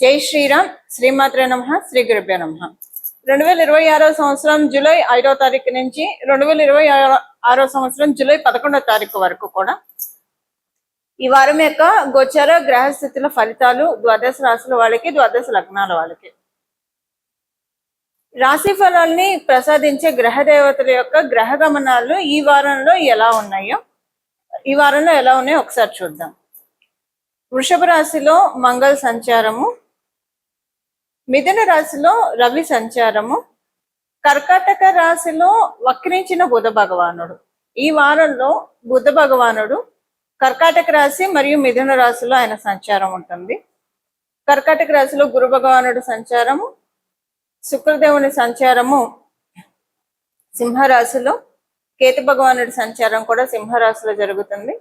జై శ్రీరామ్. శ్రీమాత్రే నమః. శ్రీ గురుభ్యో నమః. 2026 సంవత్సరం జూలై 5వ తారీఖు నుంచి 2026 సంవత్సరం జూలై 11వ తారీఖు వరకు కూడా ఈ వారం యొక్క గోచర గ్రహస్థితుల ఫలితాలు ద్వాదశ రాశుల వాళ్ళకి, ద్వాదశ లగ్నాల వాళ్ళకి, రాశి ఫలాల్ని ప్రసాదించే గ్రహ దేవతల యొక్క గ్రహ గమనాలు ఈ వారంలో ఎలా ఉన్నాయో ఒకసారి చూద్దాం. వృషభ రాశిలో మంగళ సంచారము, మిథున రాశిలో రవి సంచారము, కర్కాటక రాశిలో వక్రించిన బుధ భగవానుడు. ఈ వారంలో బుధ భగవానుడు కర్కాటక రాశి మరియు మిథున రాశిలో ఆయన సంచారం ఉంటుంది. కర్కాటక రాశిలో గురు భగవానుడు సంచారము, శుక్రదేవుని సంచారము సింహరాశిలో, కేతు భగవానుడి సంచారం కూడా సింహరాశిలో జరుగుతుంది.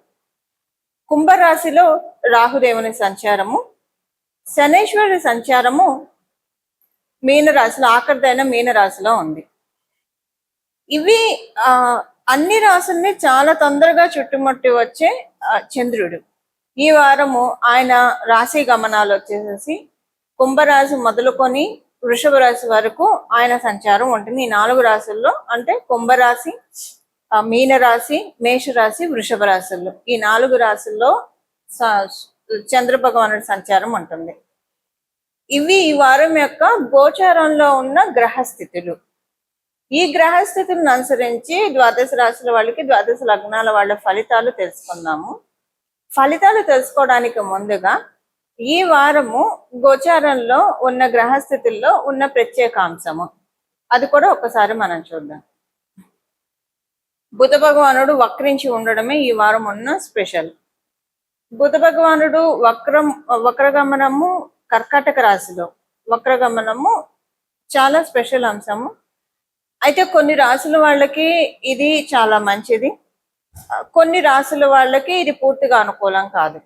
కుంభరాశిలో రాహుదేవుని సంచారము, శనేశ్వరుడి సంచారము మీనరాశిలో, ఆఖరిదైన మీనరాశిలో ఉంది. ఇవి అన్ని రాశుల్ని చాలా తొందరగా చుట్టుముట్టి వచ్చే చంద్రుడు. ఈ వారము ఆయన రాశి గమనాలు వచ్చేసేసి కుంభరాశి మొదలుకొని వృషభ రాశి వరకు ఆయన సంచారం ఉంటుంది. ఈ 4 రాశుల్లో, అంటే కుంభరాశి, మీనరాశి, మేషరాశి, వృషభ రాశుల్లో, ఈ 4 రాశుల్లో చంద్ర భగవానుడి సంచారం ఉంటుంది. ఇవి ఈ వారం యొక్క గోచారంలో ఉన్న గ్రహస్థితులు. ఈ గ్రహస్థితులను అనుసరించి ద్వాదశ రాశుల వాళ్ళకి, ద్వాదశ లగ్నాల వాళ్ళ ఫలితాలు తెలుసుకుందాము. ఫలితాలు తెలుసుకోవడానికి ముందుగా ఈ వారము గోచారంలో ఉన్న గ్రహస్థితుల్లో ఉన్న ప్రత్యేకాంశము అది కూడా ఒకసారి మనం చూద్దాం. బుధ భగవానుడు వక్రించి ఉండడమే ఈ వారం ఉన్న స్పెషల్. బుధ భగవానుడు వక్రగమనము కర్కాటక రాశిలో వక్రగమనము చాలా స్పెషల్ అంశము. అయితే కొన్ని రాశుల వాళ్ళకి ఇది చాలా మంచిది, కొన్ని రాశుల వాళ్ళకి ఇది పూర్తిగా అనుకూలం కాదు.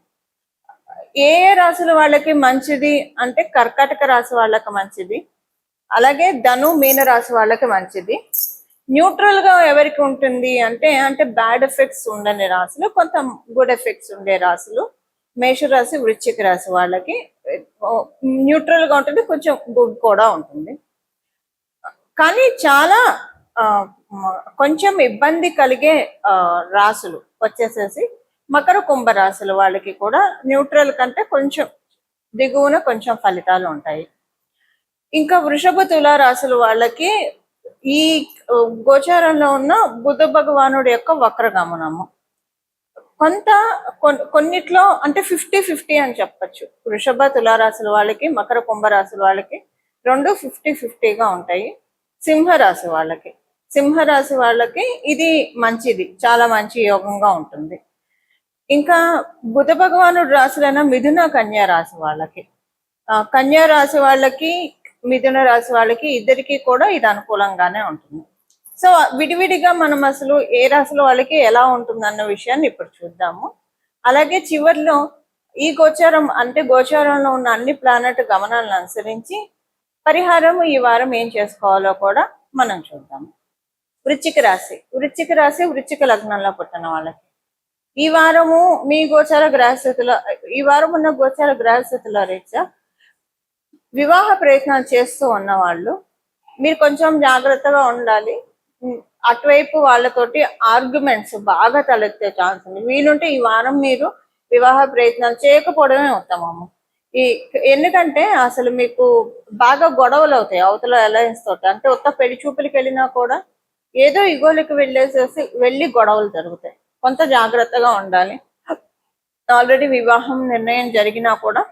ఏ రాశుల వాళ్ళకి మంచిది అంటే కర్కాటక రాశి వాళ్ళకి మంచిది, అలాగే ధను మీన రాశి వాళ్ళకి మంచిది. న్యూట్రల్ గా ఎవరికి ఉంటుంది అంటే బ్యాడ్ ఎఫెక్ట్స్ ఉండని రాశులు, కొంత గుడ్ ఎఫెక్ట్స్ ఉండే రాశులు మేషరాశి, వృశ్చిక రాశి వాళ్ళకి న్యూట్రల్ గా ఉంటుంది, కొంచెం గుడ్ కూడా ఉంటుంది. కానీ చాలా కొంచెం ఇబ్బంది కలిగే రాశులు వచ్చేసేసి మకర కుంభ రాశుల వాళ్ళకి కూడా న్యూట్రల్ కంటే కొంచెం దిగువన కొంచెం ఫలితాలు ఉంటాయి. ఇంకా వృషభ తుల రాశుల వాళ్ళకి ఈ గోచారంలో ఉన్న బుధ భగవానుడి యొక్క వక్రగమనము కొన్నిట్లో అంటే 50-50 అని చెప్పచ్చు. వృషభ తులారాశుల వాళ్ళకి, మకర కుంభరాశుల వాళ్ళకి రెండు 50-50గా ఉంటాయి. సింహరాశి వాళ్ళకి ఇది మంచిది, చాలా మంచి యోగంగా ఉంటుంది. ఇంకా బుధ భగవానుడు రాశులైన మిథున కన్యా రాశి వాళ్ళకి, కన్యా రాశి వాళ్ళకి, మిథున రాశి వాళ్ళకి ఇద్దరికి కూడా ఇది అనుకూలంగానే ఉంటుంది. సో విడివిడిగా మనం అసలు ఏ రాశుల వాళ్ళకి ఎలా ఉంటుంది అన్న విషయాన్ని ఇప్పుడు చూద్దాము. అలాగే చివరిలో ఈ గోచారంలో ఉన్న అన్ని ప్లానెట్ గమనాలను అనుసరించి పరిహారం ఈ వారం ఏం చేసుకోవాలో కూడా మనం చూద్దాము. వృశ్చిక రాశి, వృశ్చిక లగ్నంలో పుట్టిన వాళ్ళకి ఈ వారము మీ ఈ వారం ఉన్న గోచార గ్రహస్థితుల రీత్యా వివాహ ప్రయత్నాలు చేస్తూ ఉన్న వాళ్ళు మీరు కొంచెం జాగ్రత్తగా ఉండాలి. అటువైపు వాళ్ళతోటి ఆర్గ్యుమెంట్స్ బాగా తలెత్తే ఛాన్స్ ఉంది. వీలుంటే ఈ వారం మీరు వివాహ ప్రయత్నాలు చేయకపోవడమే ఉత్తమము. ఎందుకంటే అసలు మీకు బాగా గొడవలు అవుతాయి అవతల అలయన్స్ తోటి. అంటే ఉత్త పెళ్లి చూపులకి వెళ్ళినా కూడా ఏదో ఇగోలకి వెళ్ళి గొడవలు జరుగుతాయి. కొంత జాగ్రత్తగా ఉండాలి. ఆల్రెడీ వివాహం నిర్ణయం జరిగినా కూడా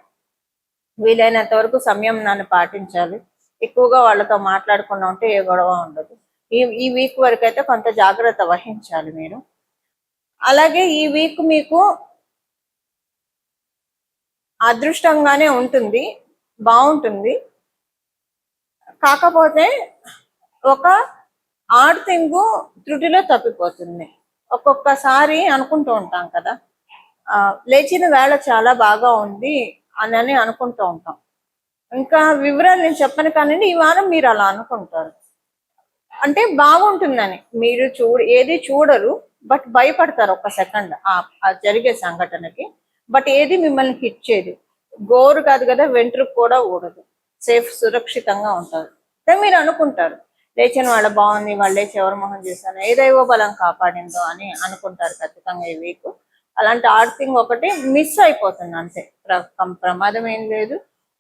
వీలైనంత వరకు సంయమనాన్ని పాటించాలి. ఎక్కువగా వాళ్ళతో మాట్లాడకుండా ఉంటే ఏ గొడవ ఉండదు. ఈ వీక్ వరకు అయితే కొంత జాగ్రత్త వహించాలి మీరు. అలాగే ఈ వీక్ మీకు అదృష్టంగానే ఉంటుంది, బాగుంటుంది. కాకపోతే ఒక ఆర్తింగు త్రుటిలో తప్పిపోతుంది. ఒక్కొక్కసారి అనుకుంటూ ఉంటాం కదా, లేచిన వేళ చాలా బాగా ఉంది అని అనుకుంటూ ఉంటాం. ఇంకా వివరాలు నేను చెప్పను కానీ ఈ వారం మీరు అలా అనుకుంటారు, అంటే బాగుంటుందని. మీరు ఏది చూడరు, బట్ భయపడతారు ఒక్క సెకండ్ ఆ జరిగే సంఘటనకి. బట్ ఏది మిమ్మల్ని హిట్ చేయదు. గోరు కాదు కదా, వెంట్రుకు కూడా ఊడదు, సేఫ్, సురక్షితంగా ఉంటారు అని మీరు అనుకుంటారు. లేచిన వాళ్ళ బాగుంది, వాళ్ళు లేచి ఎవరు మొహం చేశాను, ఏ దైవ బలం కాపాడిందో అని అనుకుంటారు ఖచ్చితంగా ఈ వీక్. అలాంటి ఆర్తింగ్ ఒకటి మిస్ అయిపోతుంది అంతే. ప్రమాదం ఏం లేదు,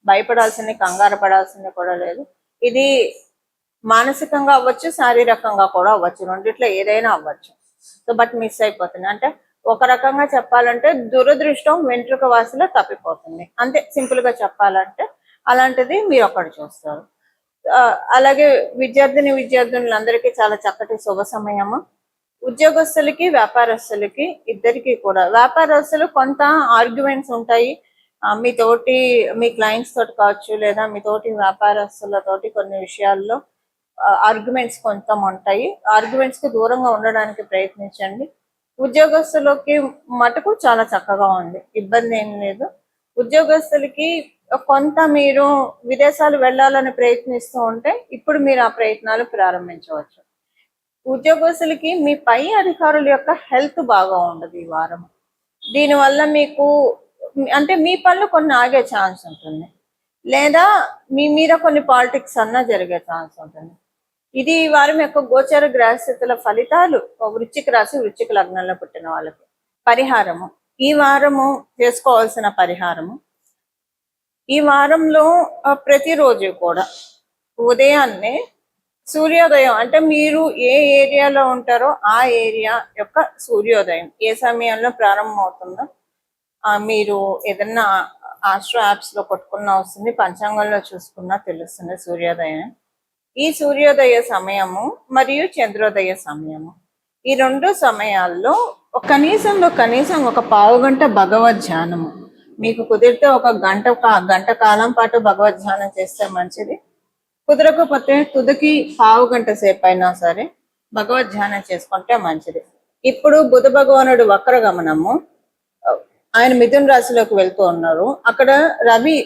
భయపడాల్సింది, కంగారు పడాల్సింది కూడా లేదు. ఇది మానసికంగా అవ్వచ్చు, శారీరకంగా కూడా అవ్వచ్చు, రెండిట్లో ఏదైనా అవ్వచ్చు. సో బట్ మిస్ అయిపోతుంది అంటే ఒక రకంగా చెప్పాలంటే దురదృష్టం వెంట్రుక వాసిలో తప్పిపోతుంది అంతే, సింపుల్ గా చెప్పాలంటే. అలాంటిది మీరు అక్కడ చూస్తారు. అలాగే విద్యార్థులందరికీ చాలా చక్కటి శుభ సమయము. ఉద్యోగస్తులకి వ్యాపారస్తులకి ఇద్దరికి కూడా. వ్యాపారస్తులు కొంత ఆర్గ్యుమెంట్స్ ఉంటాయి మీ క్లయింట్స్ తోటి కావచ్చు, లేదా మీ తోటి వ్యాపారస్తులతోటి కొన్ని విషయాల్లో ఆర్గ్యుమెంట్స్ కొంత ఉంటాయి. ఆర్గ్యుమెంట్స్ కి దూరంగా ఉండడానికి ప్రయత్నించండి. ఉద్యోగస్తులకి మటుకు చాలా చక్కగా ఉంది, ఇబ్బంది ఏం లేదు. ఉద్యోగస్తులకి కొంత మీరు విదేశాలు వెళ్ళాలని ప్రయత్నిస్తూ ఉంటే ఇప్పుడు మీరు ఆ ప్రయత్నాలు ప్రారంభించవచ్చు. ఉద్యోగస్తులకి మీ పై అధికారుల యొక్క హెల్త్ బాగా ఉండదు ఈ వారం. దీనివల్ల మీకు అంటే మీ పనులు కొన్ని ఆగే ఛాన్స్ ఉంటుంది, లేదా మీ మీద కొన్ని పాలిటిక్స్ అన్నా జరిగే ఛాన్స్ ఉంటుంది. ఇది ఈ వారం యొక్క గోచర గ్రహస్థితుల ఫలితాలు వృశ్చిక రాశి, వృశ్చిక లగ్నంలో పుట్టిన వాళ్ళకి. పరిహారము, ఈ వారము చేసుకోవాల్సిన పరిహారము, ఈ వారంలో ప్రతిరోజు కూడా ఉదయాన్నే సూర్యోదయం అంటే మీరు ఏ ఏరియాలో ఉంటారో ఆ ఏరియా యొక్క సూర్యోదయం ఏ సమయంలో ప్రారంభం అవుతుందో మీరు ఏదన్నా ఆస్ట్రో యాప్స్ లో కొట్టుకున్నా వస్తుంది, పంచాంగంలో చూసుకున్నా తెలుస్తుంది సూర్యోదయం. ఈ సూర్యోదయ సమయము మరియు చంద్రోదయ సమయము, ఈ రెండు సమయాల్లో కనీసం ఒక పావు గంట భగవద్ ధ్యానము మీకు కుదిరితే ఒక గంట కాలం పాటు భగవద్ ధ్యానం చేస్తే మంచిది. కుదరకపోతే తుదకి పావు గంట సేపు అయినా సరే భగవద్ ధ్యానం చేసుకుంటే మంచిది. ఇప్పుడు బుధ భగవానుడు వక్ర గమనము, ఆయన మిథున రాశిలోకి వెళ్తూ ఉన్నారు. అక్కడ రవి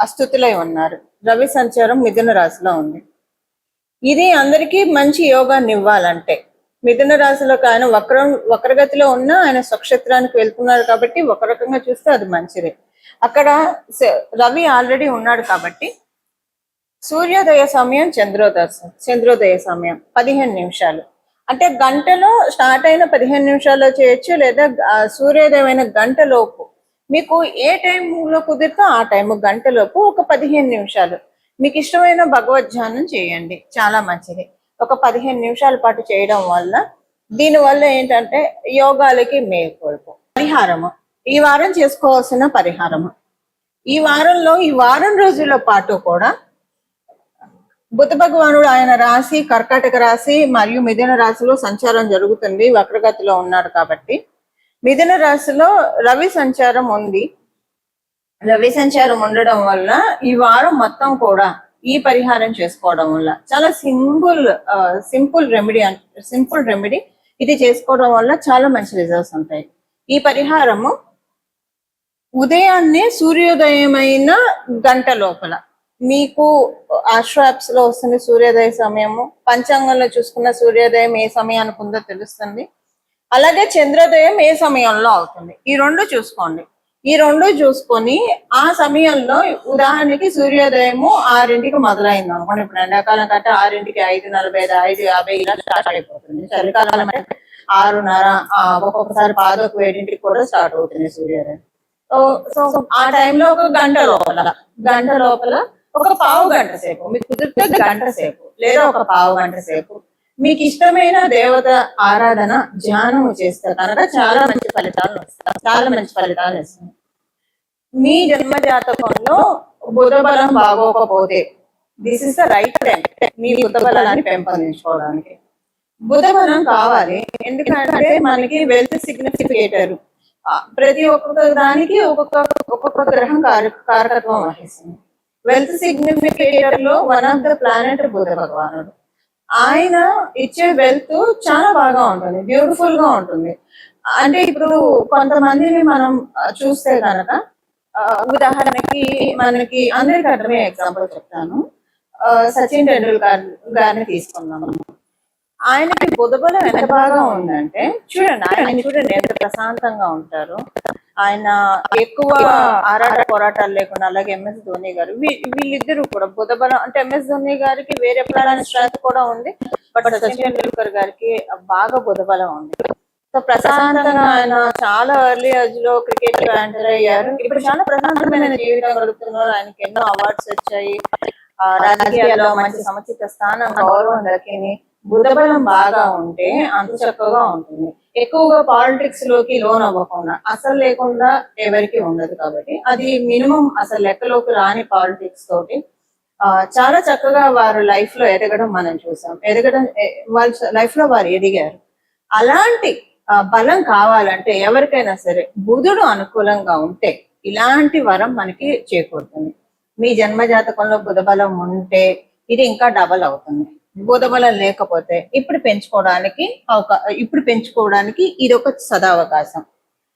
అస్థుతులై ఉన్నారు, రవి సంచారం మిథున రాశిలో ఉంది. ఇది అందరికీ మంచి యోగాన్ని ఇవ్వాలంటే మిథున రాశిలోకి ఆయన వక్రగతిలో ఉన్న ఆయన స్వక్షేత్రానికి వెళ్తున్నారు కాబట్టి ఒక రకంగా చూస్తే అది మంచిది. అక్కడ రవి ఆల్రెడీ ఉన్నాడు కాబట్టి సూర్యోదయ సమయం చంద్రోదయ సమయం 15 నిమిషాలు అంటే గంటలో స్టార్ట్ అయిన 15 నిమిషాల్లో చేయొచ్చు, లేదా సూర్యోదయం అయిన గంటలోపు మీకు ఏ టైంలో కుదిరితే ఆ టైం గంటలోపు ఒక 15 నిమిషాలు మీకు ఇష్టమైన భగవద్ ధ్యానం చేయండి, చాలా మంచిది. ఒక 15 నిమిషాల పాటు చేయడం వల్ల దీనివల్ల ఏంటంటే యోగాలకి మేల్కొల్పు. పరిహారము, ఈ వారం చేసుకోవాల్సిన పరిహారము, ఈ వారం రోజుల పాటు కూడా బుధ భగవానుడు ఆయన రాశి కర్కాటక రాశి మరియు మిథున రాశిలో సంచారం జరుగుతుంది, వక్రగతిలో ఉన్నాడు కాబట్టి. మిథున రాశిలో రవి సంచారం ఉంది. రవి సంచారం ఉండడం వల్ల ఈ వారం మొత్తం కూడా ఈ పరిహారం చేసుకోవడం వల్ల చాలా సింపుల్ రెమెడీ ఇది చేసుకోవడం వల్ల చాలా మంచి రిజల్ట్స్ ఉంటాయి. ఈ పరిహారము ఉదయాన్నే సూర్యోదయమైన గంట లోపల మీకు ఆస్ట్రో యాప్స్ లో వస్తుంది సూర్యోదయ సమయము, పంచాంగంలో చూసుకున్న సూర్యోదయం ఏ సమయానికి ఉందో తెలుస్తుంది, అలాగే చంద్రోదయం ఏ సమయంలో అవుతుంది. ఈ రెండు చూసుకోండి. ఈ రెండు చూసుకొని ఆ సమయంలో ఉదాహరణకి సూర్యోదయము 6ంటికి మొదలైంది అనుకోండి. ఇప్పుడు ఎండాకాలం కంటే 6ంటికి 5:45, 5:50 ఇలా స్టార్ట్ అయిపోతుంది. చలికాలం అంటే 6:30, ఒక్కొక్కసారి 7:15 కూడా స్టార్ట్ అవుతుంది సూర్యోదయం. సో ఆ టైంలో ఒక గంట లోపల ఒక పావు గంట సేపు మీకు కుదిరితే గంట సేపు లేదా ఒక పావు గంట సేపు మీకు ఇష్టమైన దేవత ఆరాధన ధ్యానం చేస్తే కనుక చాలా మంచి ఫలితాలు ఇస్తుంది. మీ జన్మ జాతకంలో బుధ బలం బాగోకపోతే this is the right time మీ బుధ బలాన్ని పెంపొందించుకోవడానికి. బుధ బలం కావాలి, ఎందుకంటే మనకి వెల్త్ సిగ్నిఫికేటర్ ప్రతి ఒక్కొక్క దానికి ఒక్కొక్క గ్రహం కారకత్వం వహిస్తుంది. వెల్త్ సిగ్నిఫికేటర్ లో వన్ ఆఫ్ ద ప్లానెట్ బుధ భగవానుడు. ఆయన ఇచ్చే వెల్త్ చాలా బాగా ఉంటుంది, బ్యూటిఫుల్ గా ఉంటుంది. అంటే ఇప్పుడు కొంతమందిని మనం చూస్తే కనుక ఉదాహరణకి మనకి అందరికి అర్థమయ్యే ఎగ్జాంపుల్ చెప్తాను. సచిన్ టెండూల్కర్ గారిని తీసుకున్నాము. ఆయనకి బుధ బలం ఎంత బాగా ఉందంటే చూడండి ఎంత ప్రశాంతంగా ఉంటారు. ఆయన ఎక్కువ ఆరాట పోరాటాలు లేకుండా, అలాగే ఎంఎస్ ధోని గారు, వీళ్ళిద్దరూ కూడా బుధ బలం అంటే ఎంఎస్ ధోని గారికి వేరే ప్లాన్ స్ట్రెంత్ కూడా ఉంది, బట్ సచిన్ టెండూల్కర్ గారికి బాగా బుధ బలం ఉంది. సో ప్రశాంతంగా ఆయన చాలా ఎర్లీ ఏజ్ లో క్రికెట్ లో ఎంటర్ అయ్యారు. ఇప్పుడు చాలా ప్రశాంతమైన జీవితం గడుపుతున్నారు. ఆయనకి ఎన్నో అవార్డ్స్ వచ్చాయి, రాజకీయాల్లో మంచి సముచిత స్థానం, గౌరవం దక్కింది. బుధబలం బాగా ఉంటే అంత చక్కగా ఉంటుంది. ఎక్కువగా పాలిటిక్స్ లోకి లోన్ అవ్వకుండా, అసలు లేకుండా ఎవరికి ఉండదు. కాబట్టి అది మినిమం అసలు లెక్కలోకి రాని పాలిటిక్స్ తోటి చాలా చక్కగా వారు లైఫ్ లో ఎదగడం మనం చూసాం. వాళ్ళ లైఫ్ లో వారు ఎదిగారు. అలాంటి బలం కావాలంటే ఎవరికైనా సరే బుధుడు అనుకూలంగా ఉంటే ఇలాంటి వరం మనకి చేకూరుతుంది. మీ జన్మ జాతకంలో బుధ బలం ఉంటే ఇది ఇంకా డబల్ అవుతుంది. బుధ బలం లేకపోతే ఇప్పుడు పెంచుకోవడానికి ఇది ఒక సదావకాశం.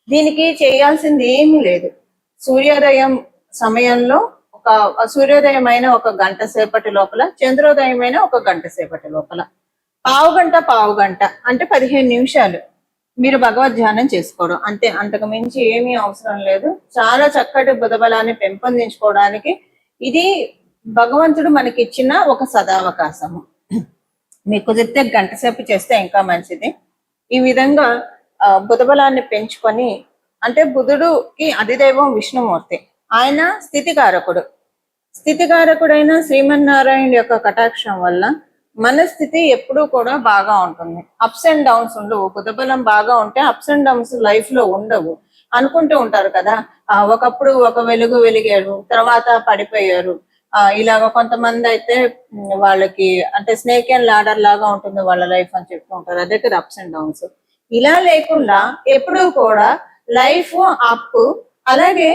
దీనికి చేయాల్సింది ఏమీ లేదు. సూర్యోదయం సమయంలో సూర్యోదయం అయిన 1 గంట సేపటి లోపల, చంద్రోదయం అయిన 1 గంట సేపటి లోపల పావు గంట అంటే 15 నిమిషాలు మీరు భగవద్ ధ్యానం చేసుకోవడం అంతే. అంతకు మించి ఏమీ అవసరం లేదు. చాలా చక్కటి బుధ బలాన్ని పెంపొందించుకోవడానికి ఇది భగవంతుడు మనకి ఇచ్చిన ఒక సదావకాశము. మీకు కుదిరితే గంట సేపు చేస్తే ఇంకా మంచిది. ఈ విధంగా బుధ బలాన్ని పెంచుకొని, అంటే బుధుడుకి అధిదైవం విష్ణుమూర్తి, ఆయన స్థితికారకుడైన శ్రీమన్నారాయణ యొక్క కటాక్షం వల్ల మన స్థితి ఎప్పుడూ కూడా బాగా ఉంటుంది. అప్స్ అండ్ డౌన్స్ ఉండవు. బుధబలం బాగా ఉంటే అప్స్ అండ్ డౌన్స్ లైఫ్ లో ఉండవు. అనుకుంటూ ఉంటారు కదా, ఒకప్పుడు ఒక వెలుగు వెలిగారు, తర్వాత పడిపోయారు. ఇలాగ కొంతమంది అయితే వాళ్ళకి అంటే స్నేక్ అండ్ లాడర్ లాగా ఉంటుంది వాళ్ళ లైఫ్ అని చెప్తూ ఉంటారు. అదే కదా అప్స్ అండ్ డౌన్స్. ఇలా లేకుండా ఎప్పుడూ కూడా లైఫ్ అప్ అలాగే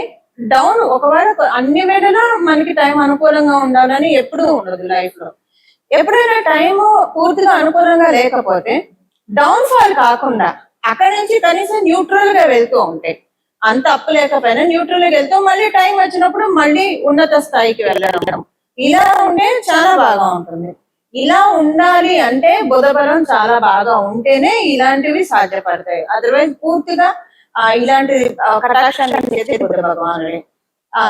డౌన్. ఒకవేళ అన్ని వేళలా మనకి టైం అనుకూలంగా ఉండాలని ఎప్పుడూ ఉండదు లైఫ్ లో. ఎప్పుడైనా టైము పూర్తిగా అనుకూలంగా లేకపోతే డౌన్ ఫాల్ కాకుండా అక్కడి నుంచి కనీసం న్యూట్రల్ గా వెళ్తూ ఉంటాయి. అంత అప్పు లేకపోయినా న్యూట్రల్ గా వెళ్తూ మళ్ళీ టైం వచ్చినప్పుడు మళ్ళీ ఉన్నత స్థాయికి వెళ్ళడం, ఇలా ఉంటే చాలా బాగా ఉంటుంది. ఇలా ఉండాలి అంటే బుధ బలం చాలా బాగా ఉంటేనే ఇలాంటివి సాధ్యపడతాయి. అదర్వైజ్ పూర్తిగా ఇలాంటి కటాక్షాన్ని చేసే బుధ భగవానుడే.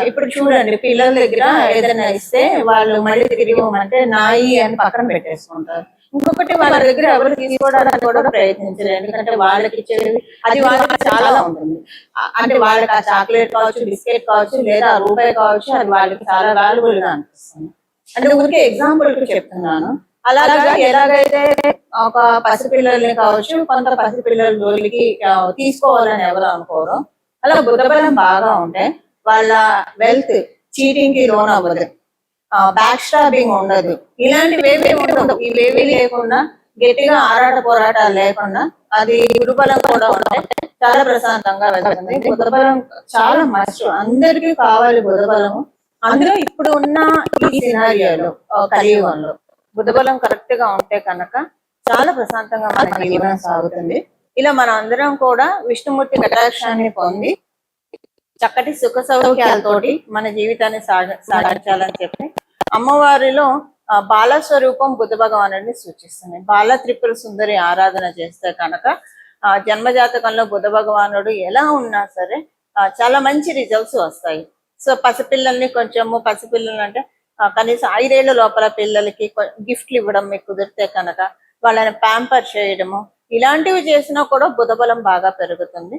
ఇప్పుడు చూడండి, పిల్లల దగ్గర ఏదైనా ఇస్తే వాళ్ళు మళ్ళీ తిరిగి ఇవ్వమంటే నాయి అని పక్కన పెట్టేసుకుంటారు. ఇంకొకటి వాళ్ళ దగ్గర ఎవరు తీసుకోవడానికి కూడా ప్రయత్నించలేదు. ఎందుకంటే వాళ్ళకి ఇచ్చేది అది వాళ్ళకి చాలా ఉంటుంది. అంటే వాళ్ళకి ఆ చాక్లెట్ కావచ్చు, బిస్కెట్ కావచ్చు, లేదా రూపాయి కావచ్చు, అది వాళ్ళకి చాలా వాల్యుబుల్ గా అనిపిస్తుంది. అంటే ఊరికే ఎగ్జాంపుల్ కి చెప్తున్నాను. అలాగా ఎలాగైతే ఒక పసిపిల్లల్ని కావచ్చు, కొంత పసిపిల్లల జోలికి తీసుకోవాలని ఎవరు అనుకోరు, అలా బుధబలం బాగా ఉంటే వాళ్ళ వెల్త్ చీటింగ్ కి లోన్ అవ్వదు, బ్యాక్ స్టాబింగ్ ఉండదు, ఇలాంటివేవీ ఉండదు. ఇవేవీ లేకుండా గట్టిగా ఆరాట పోరాటాలు లేకుండా అది గురుబలం కూడా ఉంటే చాలా ప్రశాంతంగా వెళ్తుంది. బుధబలం చాలా మస్ట్, అందరికీ కావాలి బుధబలము. అందులో ఇప్పుడు ఉన్న ఈ సినారియోలో కలియుగంలో బుధబలం కరెక్ట్ గా ఉంటే కనుక చాలా ప్రశాంతంగా మన జీవనం సాగుతుంది. ఇలా మన అందరం కూడా విష్ణుమూర్తి కటాక్షాన్ని పొంది చక్కటి సుఖ సౌఖ్యాలతోటి మన జీవితాన్ని సాగించాలని చెప్పి అమ్మవారిలో బాలస్వరూపం బుధ భగవానుడిని సూచిస్తుంది. బాల త్రిపుర సుందరి ఆరాధన చేస్తే కనుక జన్మజాతకంలో బుధ భగవానుడు ఎలా ఉన్నా సరే చాలా మంచి రిజల్ట్స్ వస్తాయి. సో పసిపిల్లలు అంటే కనీసం 5 ఏళ్ల లోపల పిల్లలకి గిఫ్ట్లు ఇవ్వడం మీకు కుదిరితే కనుక వాళ్ళని ప్యాంపర్ చేయడము, ఇలాంటివి చేసినా కూడా బుధబలం బాగా పెరుగుతుంది.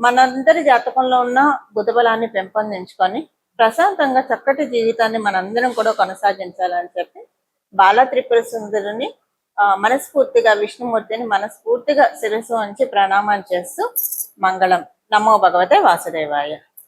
మనందరి జాతకంలో ఉన్న బుధబలాన్ని పెంపొందించుకొని ప్రశాంతంగా చక్కటి జీవితాన్ని మనందరం కూడా కొనసాగించాలని చెప్పి బాల త్రిపుర సుందరిని మనస్ఫూర్తిగా, విష్ణుమూర్తిని మనస్ఫూర్తిగా శిరస్సు వంచి ప్రణామం చేస్తూ మంగళం. నమో భగవతే వాసుదేవాయ.